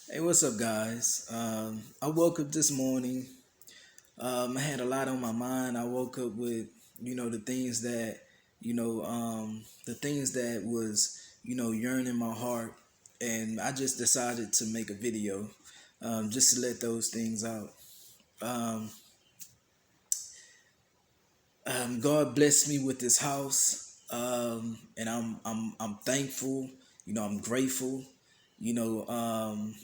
Hey, what's up, guys? I woke up this morning. I had a lot on my mind. I woke up with, the things that, the things that was, yearning my heart, and I just decided to make a video, just to let those things out. Um, God blessed me with this house, and I'm thankful. I'm grateful. You know, um,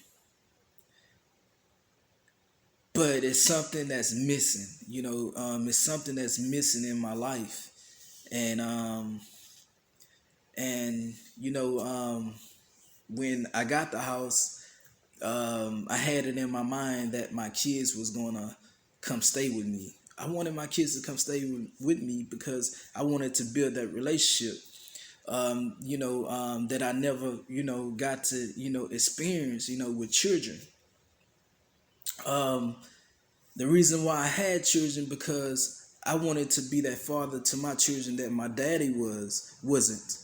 but it's something that's missing. It's something that's missing in my life, and and when I got the house, I had it in my mind that my kids was gonna come stay with me. I wanted my kids to come stay with me because I wanted to build that relationship. That I never, got to, experience, with children. Um, The reason why I had children because I wanted to be that father to my children that my daddy wasn't.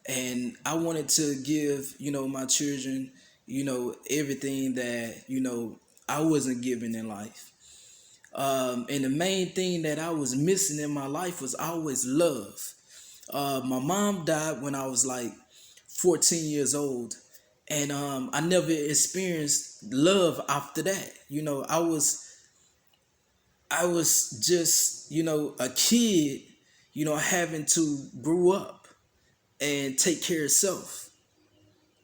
And I wanted to give, my children, everything that, I wasn't given in life. And the main thing that I was missing in my life was always love. My mom died when I was like 14 years old. And I never experienced love after that. I was just, a kid, having to grow up and take care of self.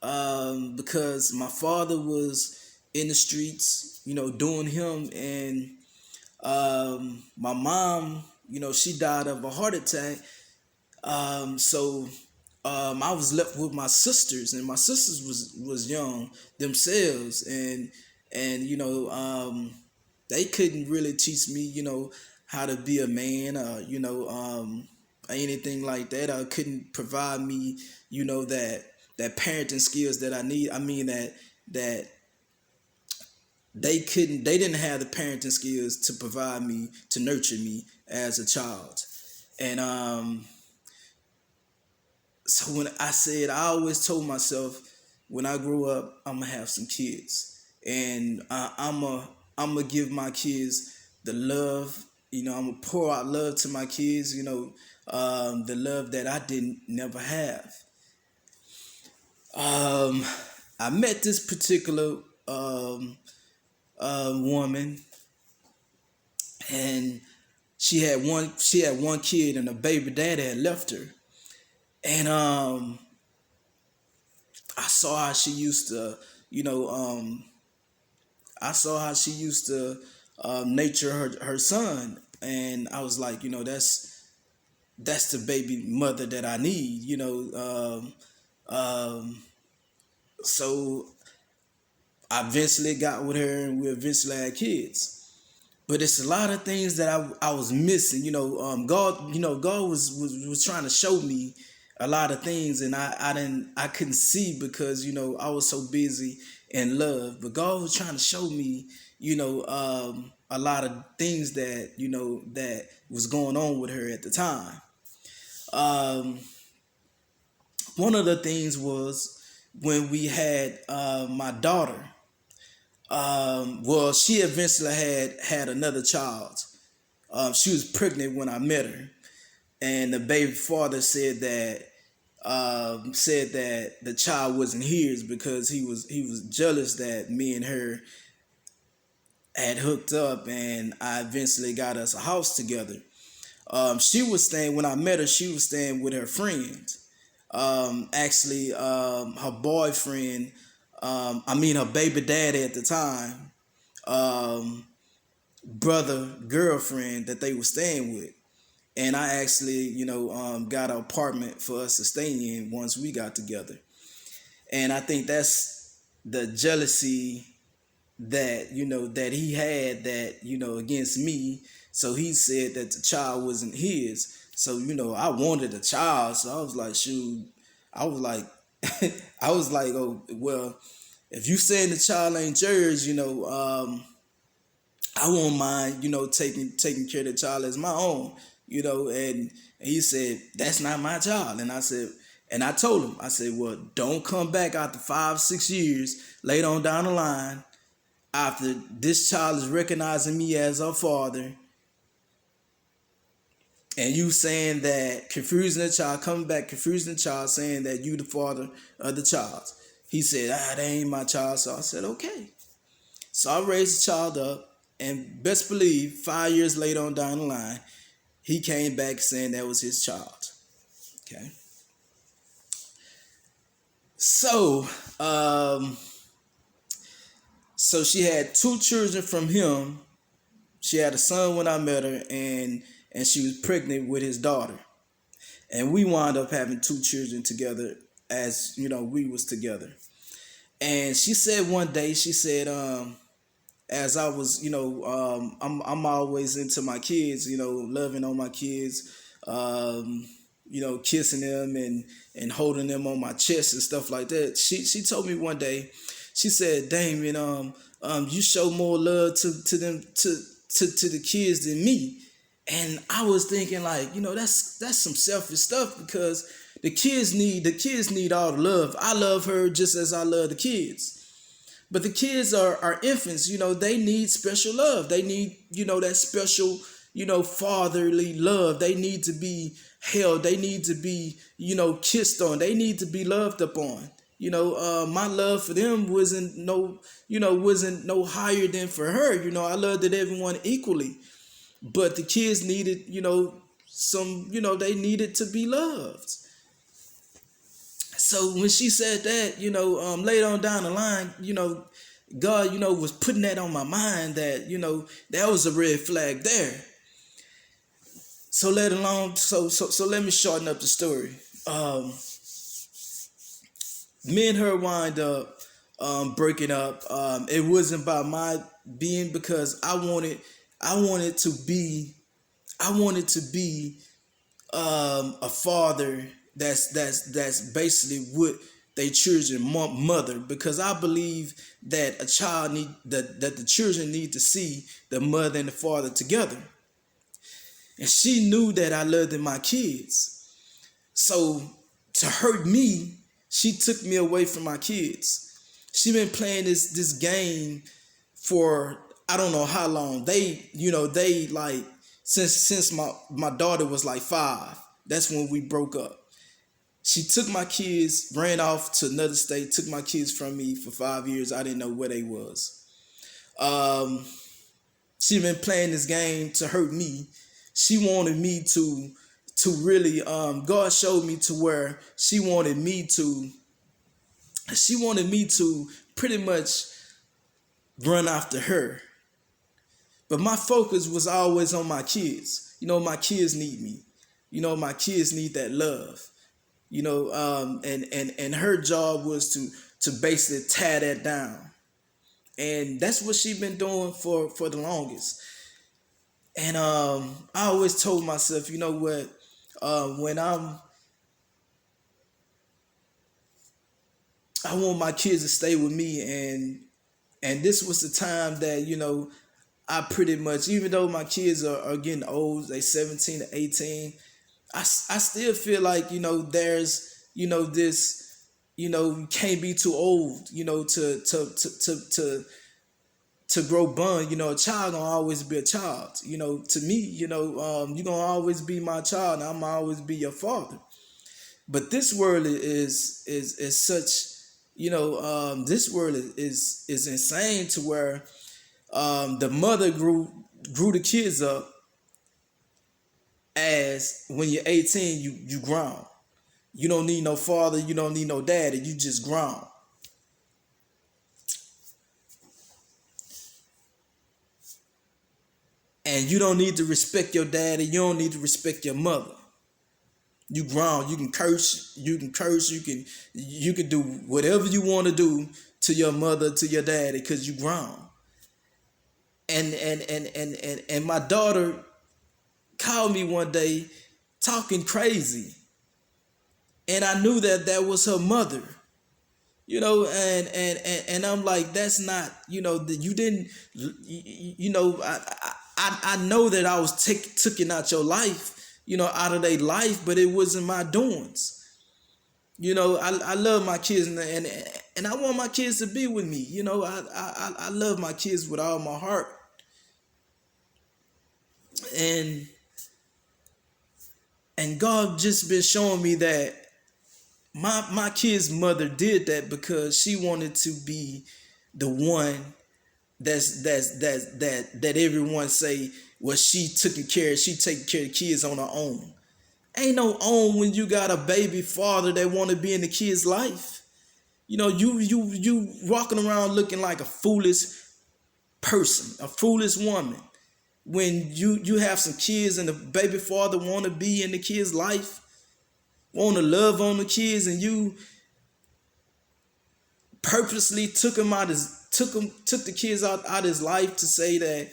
Because my father was in the streets, doing him, and my mom, she died of a heart attack. So I was left with my sisters, and my sisters was young themselves, and they couldn't really teach me, how to be a man, anything like that. I couldn't provide me, that parenting skills that I need. I mean that they didn't have the parenting skills to provide me, to nurture me as a child, and so when I said, I always told myself, when I grow up, I'm gonna have some kids, and I'm gonna give my kids the love. I'm gonna pour out love to my kids. The love that I didn't never have. Um, I met this particular woman, and she had one kid, and a baby daddy had left her, and I saw how she used to, you know, um, I saw how she used to nature her son, and I was like, that's the baby mother that I need, so I eventually got with her, and we eventually had kids. But it's a lot of things that I was missing. God was trying to show me a lot of things, and I couldn't see because I was so busy in love. But God was trying to show me, a lot of things that that was going on with her at the time. Um, One of the things was when we had my daughter. Well, she eventually had another child. She was pregnant when I met her, and the baby father said that the child wasn't his because he was jealous that me and her had hooked up, and I eventually got us a house together. She was staying when I met her. She was staying with her friends. Actually, her boyfriend, I mean her baby daddy at the time, um, brother girlfriend that they were staying with, and I actually got an apartment for us to stay in once we got together. And I think that's the jealousy that that he had, that against me. So he said that the child wasn't his. So I wanted a child, so I was like, shoot, I was like, I was like, oh well, if you saying the child ain't yours, I won't mind, taking care of the child as my own, and he said, that's not my child. And I said, And I told him, I said, well, don't come back after 5, 6 years later on down the line, after this child is recognizing me as her father, and you saying that, confusing the child, coming back confusing the child, saying that you the father of the child. He said, that ain't my child. So I said, okay. So I raised the child up, and best believe 5 years later on down the line, he came back saying that was his child. Okay. So, so she had 2 children from him. She had a son when I met her, and she was pregnant with his daughter. And we wound up having 2 children together, as you know, we was together. And she said one day, she said, as I was, I'm always into my kids, loving on my kids, kissing them and holding them on my chest and stuff like that. She told me one day, she said, Damien, you show more love to them to the kids than me. And I was thinking, like, that's some selfish stuff, because the kids need all the love. I love her just as I love the kids. But the kids are infants, they need special love. They need, that special, fatherly love. They need to be held. They need to be, kissed on. They need to be loved upon. My love for them wasn't no higher than for her. I loved everyone equally. But the kids needed, they needed to be loved. So when she said that, later on down the line, God, was putting that on my mind, that, that was a red flag there. So let me shorten up the story. Me and her wind up breaking up. It wasn't by my being, because I wanted to be a father that's basically what they children mother, because I believe that that the children need to see the mother and the father together. And she knew that I loved my kids. So to hurt me, she took me away from my kids. She been playing this game for I don't know how long. They like since my daughter was like 5. That's when we broke up. She took my kids, ran off to another state, took my kids from me for 5 years. I didn't know where they was. She been playing this game to hurt me. She wanted me to really, God showed me to where she wanted me to pretty much run after her. But my focus was always on my kids. My kids need me. My kids need that love. And her job was to basically tear that down. And that's what she been doing for the longest. And I always told myself, when I want my kids to stay with me, and this was the time that, I pretty much, even though my kids are getting old, they 17 to 18, I still feel like, there's, this, you can't be too old, to grow bond. A child gonna always be a child. To me, you're gonna always be my child, and I'm gonna always be your father. But this world is such, this world is insane, to where the mother grew the kids up as when you're 18, you grown. You don't need no father, you don't need no daddy, you just grown. And you don't need to respect your daddy, you don't need to respect your mother. You grown, you can curse, you can do whatever you want to do to your mother, to your daddy, because you grown. And my daughter called me one day talking crazy, and I knew that was her mother, and I'm like, that's not, you didn't, I know that I was taking out your life, out of their life, but it wasn't my doings. I love my kids, and I want my kids to be with me. I love my kids with all my heart, and God just been showing me that my kid's mother did that because she wanted to be the one that everyone say, well, she taking care of the kids on her own. Ain't no own when you got a baby father that want to be in the kid's life. You walking around looking like a foolish person, a foolish woman, when you have some kids and the baby father want to be in the kid's life, want to love on the kids, and you purposely took the kids out his life to say that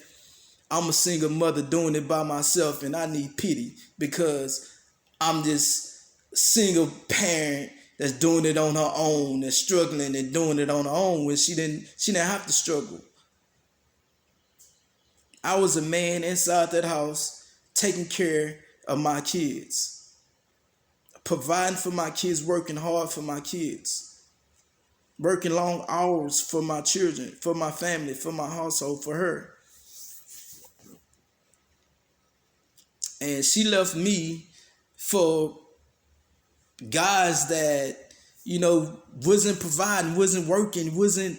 I'm a single mother doing it by myself and I need pity because I'm this single parent that's doing it on her own, that's struggling and doing it on her own when she didn't have to struggle. I was a man inside that house taking care of my kids, providing for my kids, working hard for my kids, working long hours for my children, for my family, for my household, for her. And she left me for guys that, wasn't providing, wasn't working, wasn't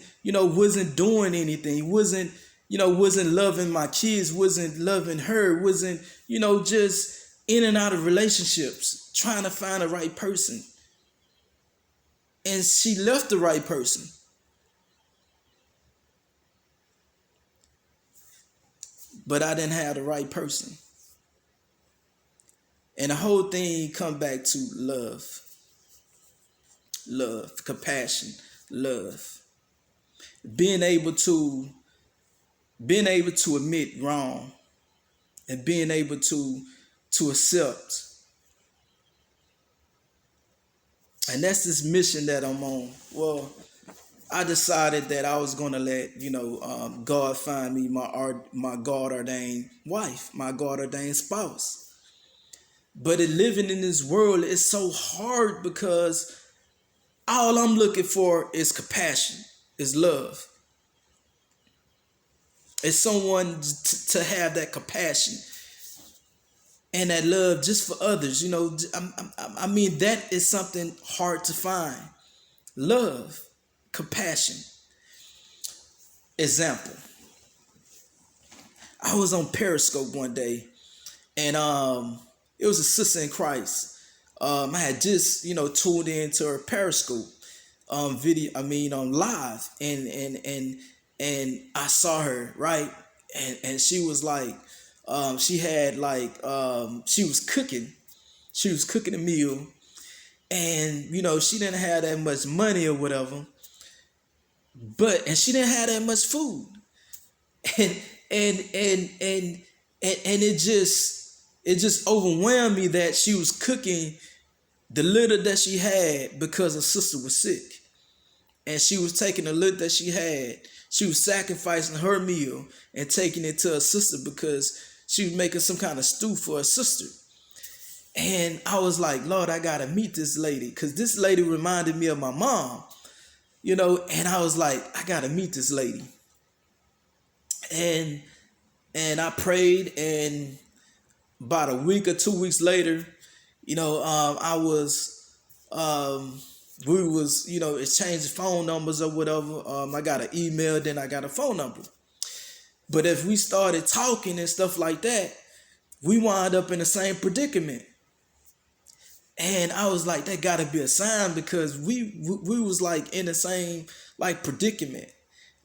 doing anything, wasn't loving my kids, wasn't loving her, wasn't, just in and out of relationships, trying to find the right person. And she left the right person. But I didn't have the right person. And the whole thing come back to love. Love, compassion, love. Being able to admit wrong and being able to accept. And that's this mission that I'm on. Well, I decided that I was going to let, God find me my God ordained wife, my God ordained spouse. But living in this world is so hard because all I'm looking for is compassion, is love. It's someone to have that compassion and that love just for others. That is something hard to find. Love, compassion. Example. I was on Periscope one day, and it was a sister in Christ. I had just, tuned into her Periscope video. On live, and I saw her, right, and she was like, she had like, she was cooking a meal, and she didn't have that much money or whatever, and she didn't have that much food, and it just overwhelmed me that she was cooking the little that she had because her sister was sick. And she was taking the little that she had. She was sacrificing her meal and taking it to her sister because she was making some kind of stew for her sister. And I was like, Lord, I got to meet this lady because this lady reminded me of my mom, and I was like, I got to meet this lady. And I prayed, and about a week or 2 weeks later, we was, exchanging phone numbers or whatever. I got an email, then I got a phone number. But if we started talking and stuff like that, we wound up in the same predicament. And I was like, that gotta be a sign because we was like in the same like predicament.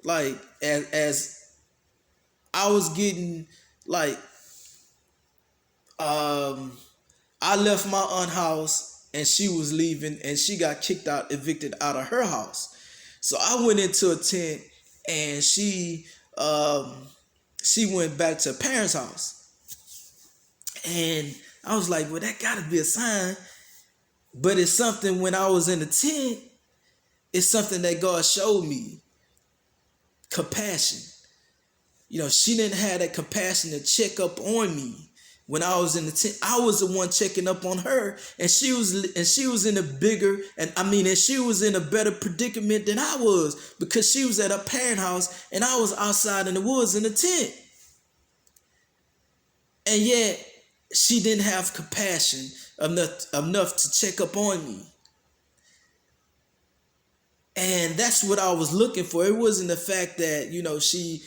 Like as I was getting like, I left my aunt's house and she was leaving and she got evicted out of her house. So I went into a tent and she went back to her parents' house. And I was like, well, that gotta be a sign. But it's something when I was in the tent, it's something that God showed me. Compassion. She didn't have that compassion to check up on me when I was in the tent, I was the one checking up on her, and she was in a bigger and she was in a better predicament than I was, because she was at her parent house and I was outside in the woods in a tent. And yet she didn't have compassion enough to check up on me. And that's what I was looking for. It wasn't the fact that, she,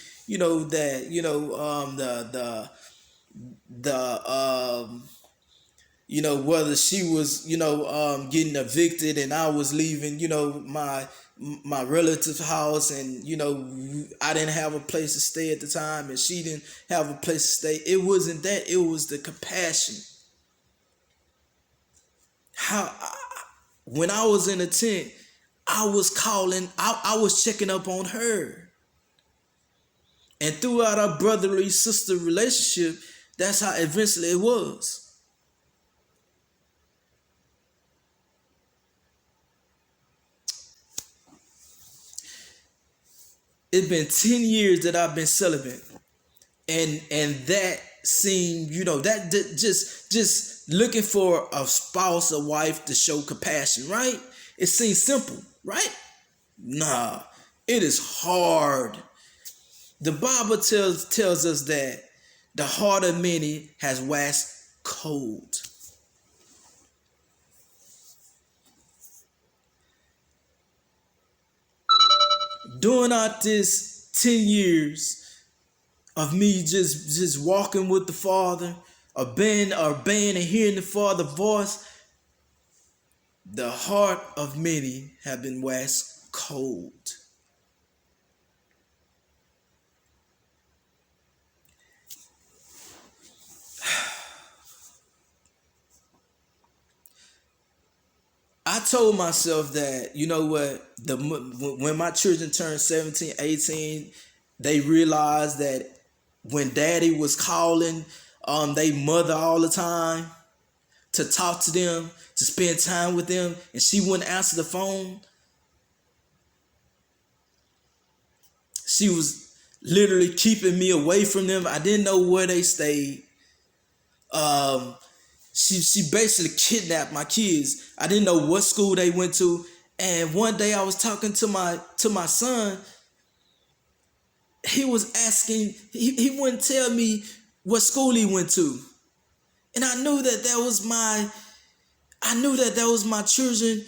that, whether she was, getting evicted and I was leaving, my relative's house, and, I didn't have a place to stay at the time and she didn't have a place to stay. It wasn't that. It was the compassion. When I was in a tent, I was calling, I was checking up on her. And throughout our brotherly sister relationship, that's how eventually it was. It's been 10 years that I've been celibate. And that seemed, that just looking for a spouse, a wife to show compassion, right? It seems simple, right? Nah, it is hard. The Bible tells us that the heart of many has waxed cold. During out this 10 years of me just walking with the Father, obeying and hearing the Father's voice, the heart of many have been waxed cold. I told myself that, when my children turned 17, 18, they realized that when daddy was calling they mother all the time to talk to them, to spend time with them, and she wouldn't answer the phone. She was literally keeping me away from them. I didn't know where they stayed. She basically kidnapped my kids. I didn't know what school they went to. And one day I was talking to my son. He was asking, he wouldn't tell me what school he went to. And I knew that was my children.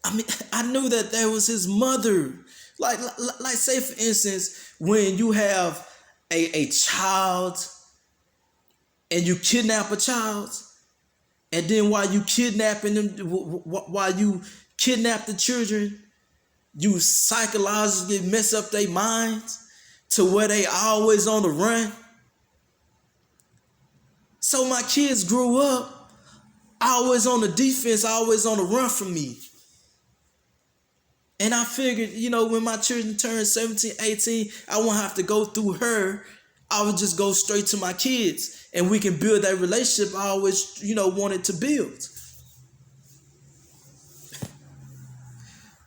I knew that that was his mother. Like say for instance, when you have a child and you kidnap a child, and then while you kidnapping them, while you kidnap the children, you psychologically mess up their minds to where they always on the run. So my kids grew up always on the defense, always on the run from me. And I figured, when my children turned 17, 18, I won't have to go through her. I would just go straight to my kids, and we can build that relationship I always, wanted to build.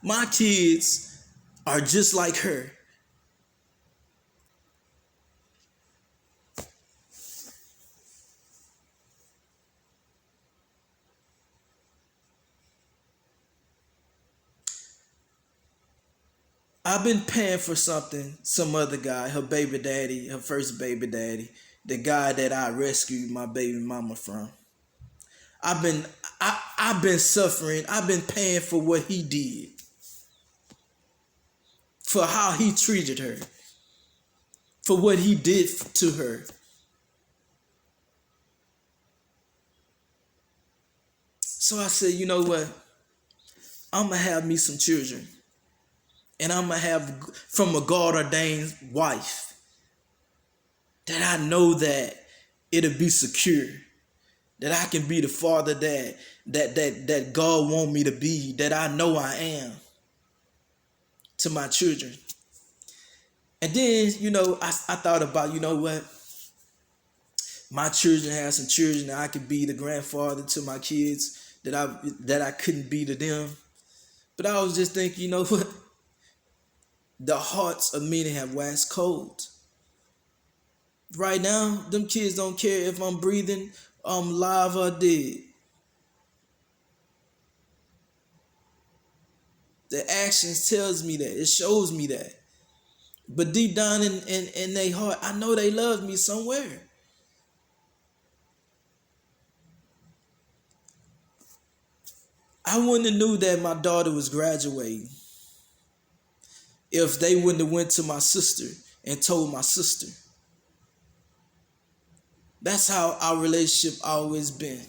My kids are just like her. I've been paying for some other guy, her baby daddy, her first baby daddy, the guy that I rescued my baby mama from. I've been suffering. I've been paying for what he did, for how he treated her, for what he did to her. So I said, you know what? I'm going to have me some children. And I'm going to have from a God ordained wife that I know that it'll be secure, that I can be the father that God want me to be, that I know I am to my children. And then, I thought about, what? My children have some children that I could be the grandfather to my kids that I couldn't be to them. But I was just thinking, what? The hearts of many have waxed cold. Right now, them kids don't care if I'm breathing, live or dead. The actions tells me that. It shows me that. But deep down in their heart, I know they love me somewhere. I wouldn't have knew that my daughter was graduating if they wouldn't have went to my sister and told my sister. That's how our relationship always been.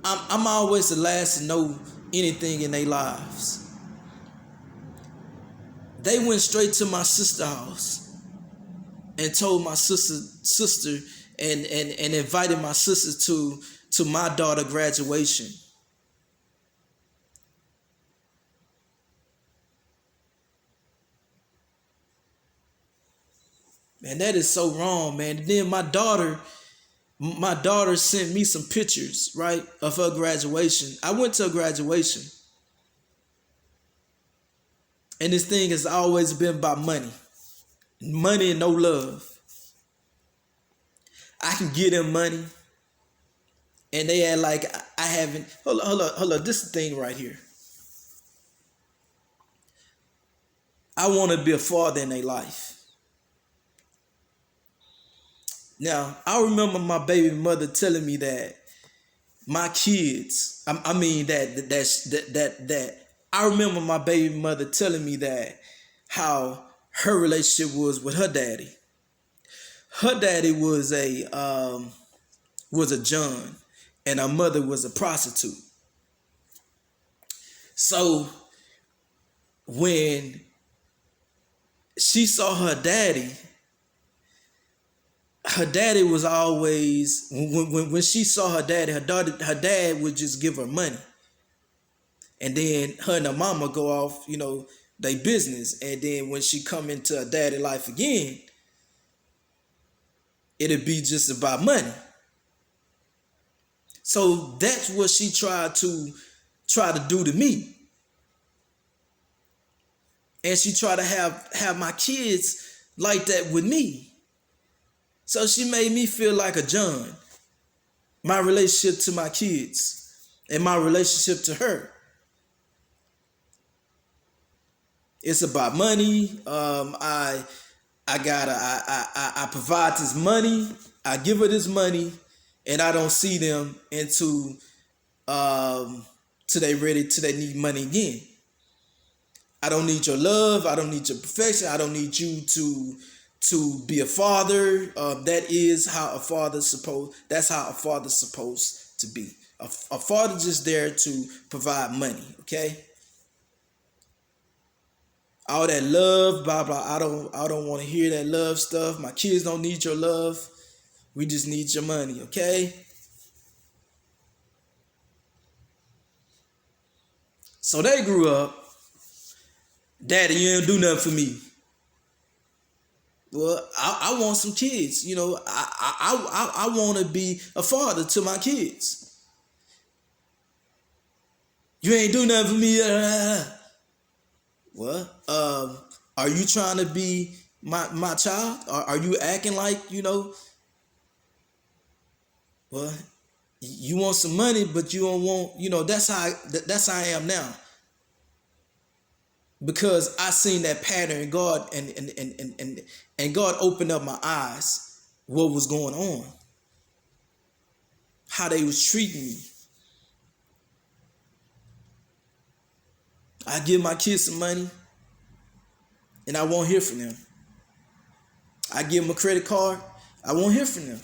I'm always the last to know anything in their lives. They went straight to my sister's house and told my sister and invited my sister to my daughter graduation. Man, that is so wrong, man. And then my daughter sent me some pictures, right, of her graduation. I went to her graduation, and this thing has always been about money. Money and no love. I can give them money, and they act like I haven't. Hold on. This is the thing right here. I want to be a father in their life. Now, I remember my baby mother telling me that my kids, I mean that I remember my baby mother telling me that how her relationship was with her daddy. Her daddy was a John, and her mother was a prostitute. So when she saw her daddy was always when she saw her dad would just give her money, and then her and her mama go off, they business, and then when she come into her daddy life again, it'd be just about money. So that's what she tried to do to me, and she tried to have my kids like that with me. So she made me feel like a John. My relationship to my kids and my relationship to her. It's about money. I provide this money. I give her this money, and I don't see them till they need money again. I don't need your love. I don't need your perfection. I don't need you to be a father. That's how a father's supposed to be. A father just there to provide money, okay? All that love, blah blah. I don't want to hear that love stuff. My kids don't need your love. We just need your money, okay? So they grew up. Daddy, you don't do nothing for me. Well, I want some kids. I want to be a father to my kids. You ain't do nothing for me. Well, are you trying to be my child? Are you acting like, well, you want some money, but you don't want, that's how I am now. Because I seen that pattern in God, and God opened up my eyes what was going on, how they was treating me. I give my kids some money, and I won't hear from them. I give them a credit card, I won't hear from them.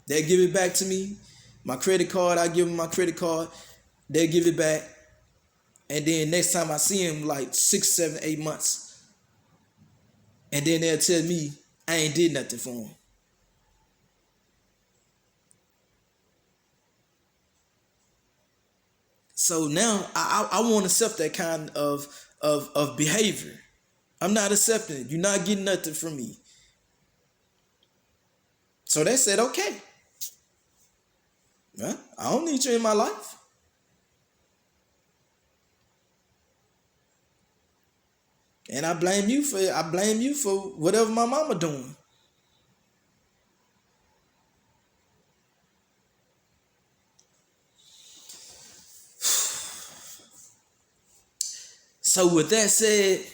They give it back to me. My credit card, I give them my credit card, they give it back. And then next time I see him, like 6, 7, 8 months. And then they'll tell me I ain't did nothing for him. So now I won't accept that kind of behavior. I'm not accepting it. You're not getting nothing from me. So they said, okay. Well, I don't need you in my life. And I blame you for whatever my mama doing. So with that said,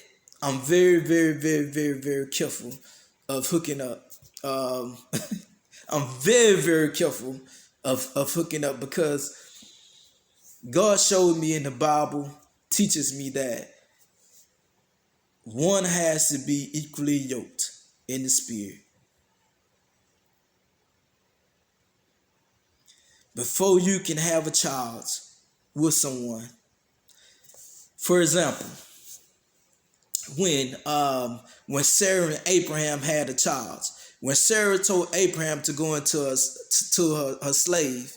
I'm very, very, very, very, very careful of hooking up. Um, I'm very, very careful of hooking up because God showed me in the Bible, teaches me that one has to be equally yoked in the spirit. Before you can have a child with someone. For example, when Sarah and Abraham had a child, when Sarah told Abraham to go into her slave,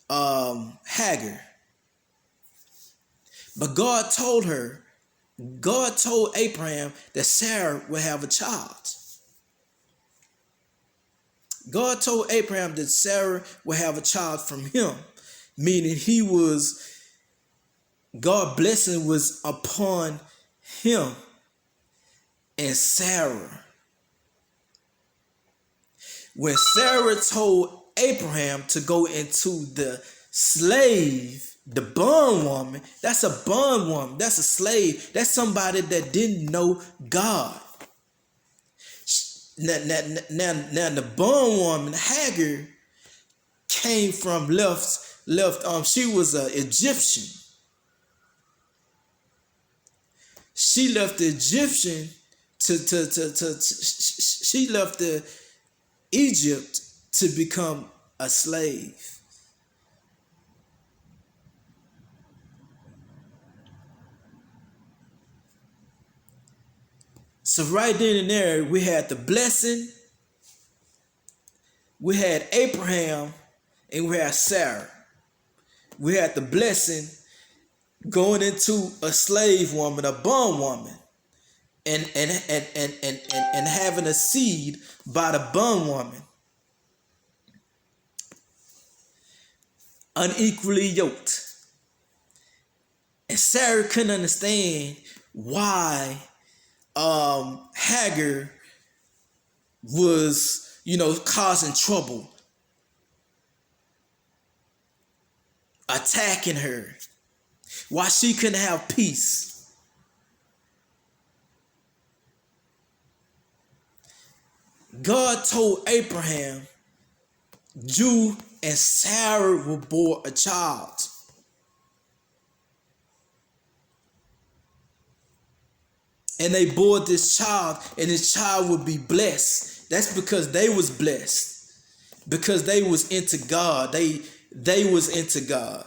Hagar, but God told Abraham that Sarah would have a child. God told Abraham that Sarah would have a child from him, meaning God's blessing was upon him and Sarah. When Sarah told Abraham to go into the slave, the bondwoman, that's a bondwoman, that's a slave, that's somebody that didn't know God. Now the bondwoman, Hagar, came from she was an Egyptian. She left the Egyptian she left the Egypt to become a slave. So right then and there, we had the blessing, we had Abraham, and we had Sarah. We had the blessing going into a slave woman, a bondwoman, and having a seed by the bondwoman, unequally yoked. And Sarah couldn't understand why Hagar was, causing trouble, attacking her, why she couldn't have peace. God told Abraham, you and Sarah will bear a child. And they bore this child, and this child would be blessed. That's because they was blessed. Because they was into God. They was into God.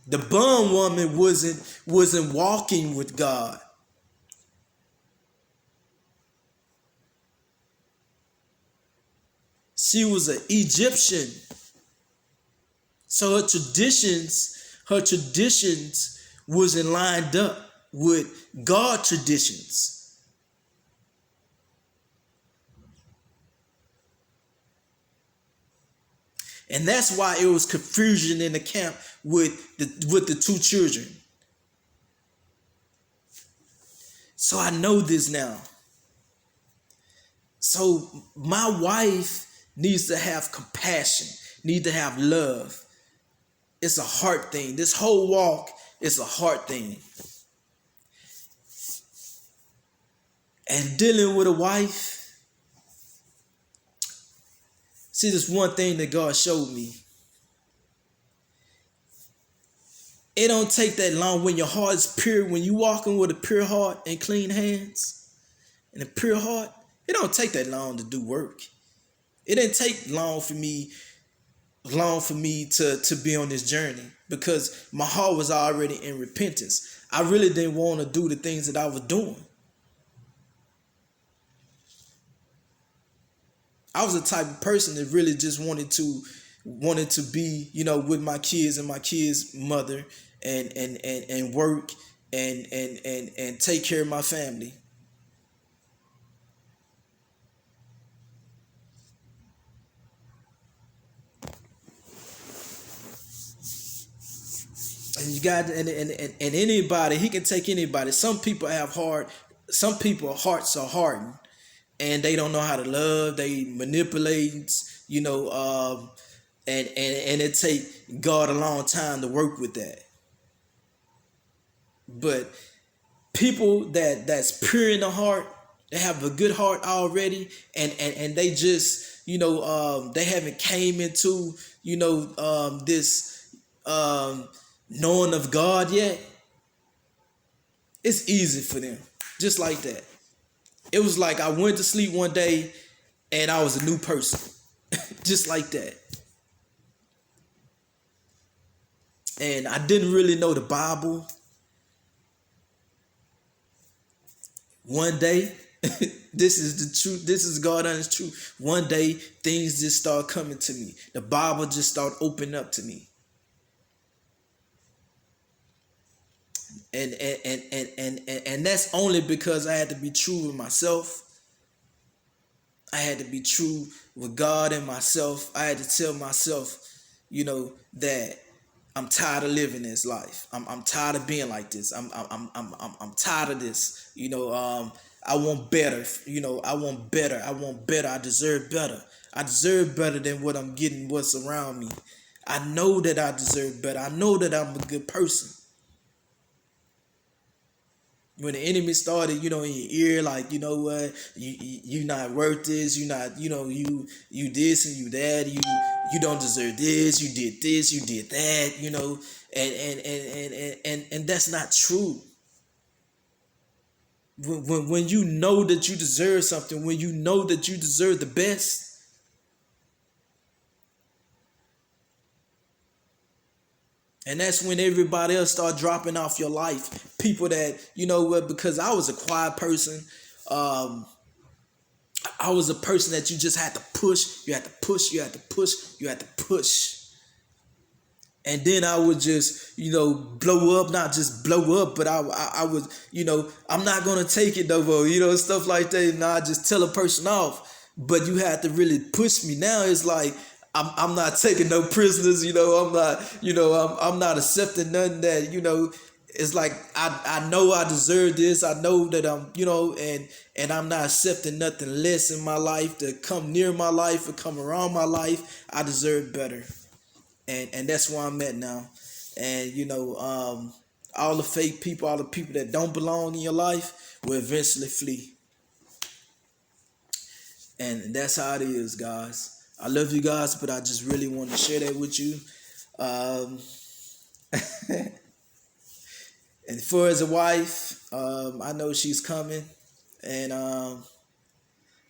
The bondwoman wasn't walking with God. She was an Egyptian. So her traditions wasn't lined up with God traditions. And that's why it was confusion in the camp with the two children. So I know this now. So my wife needs to have compassion, needs to have love. It's a heart thing. This whole walk is a heart thing. And dealing with a wife, see, this one thing that God showed me. It don't take that long when your heart is pure, when you walking with a pure heart and clean hands and a pure heart, it don't take that long to do work. It didn't take long for me to be on this journey because my heart was already in repentance. I really didn't want to do the things that I was doing. I was the type of person that really just wanted to be, with my kids and my kids' mother and work and take care of my family. And you got and anybody, he can take anybody. Some people hearts are hardened and they don't know how to love. They manipulate, and it take God a long time to work with that. But people that's pure in the heart, they have a good heart already, and they just, they haven't came into, this knowing of God yet. It's easy for them, just like that. It was like I went to sleep one day and I was a new person, just like that. And I didn't really know the Bible. One day, this is the truth. This is God honest truth. One day, things just start coming to me. The Bible just start opening up to me. And that's only because I had to be true with myself. I had to be true with God and myself. I had to tell myself, that I'm tired of living this life. I'm tired of being like this. I'm tired of this. I want better. I want better. I want better. I deserve better. I deserve better than what I'm getting, what's around me. I know that I deserve better. I know that I'm a good person. When the enemy started, in your ear, like, what, you not worth this, you not, you this and you that, you don't deserve this, you did this, you did that, and that's not true. When you know that you deserve something, when you know that you deserve the best, and that's when everybody else start dropping off your life. People that, because I was a quiet person. I was a person that you just had to push. You had to push. You had to push. You had to push. And then I would just, blow up, not just blow up, but I would, I'm not going to take it no more, stuff like that. And I just tell a person off. But you had to really push me. Now it's like, I'm not taking no prisoners, I'm not, I'm not accepting nothing that, it's like I know I deserve this. I know that I'm, and I'm not accepting nothing less in my life to come near my life or come around my life. I deserve better. And that's where I'm at now. And all the fake people, all the people that don't belong in your life will eventually flee. And that's how it is, guys. I love you guys, but I just really want to share that with you. And for as a wife, I know she's coming, and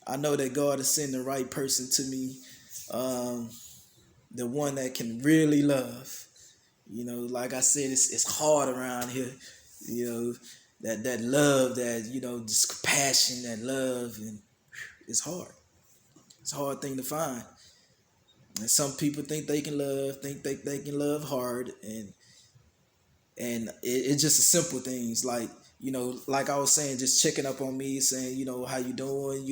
I know that God is sending the right person to me, the one that can really love. Like I said, it's hard around here. That love, that this compassion, that love, and it's hard. It's a hard thing to find. And some people think they can love, think they can love hard, and it's just the simple things like, like I was saying, just checking up on me, saying, how you doing,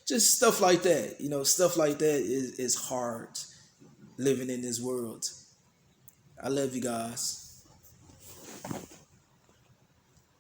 just stuff like that. Stuff like that is hard living in this world. I love you guys.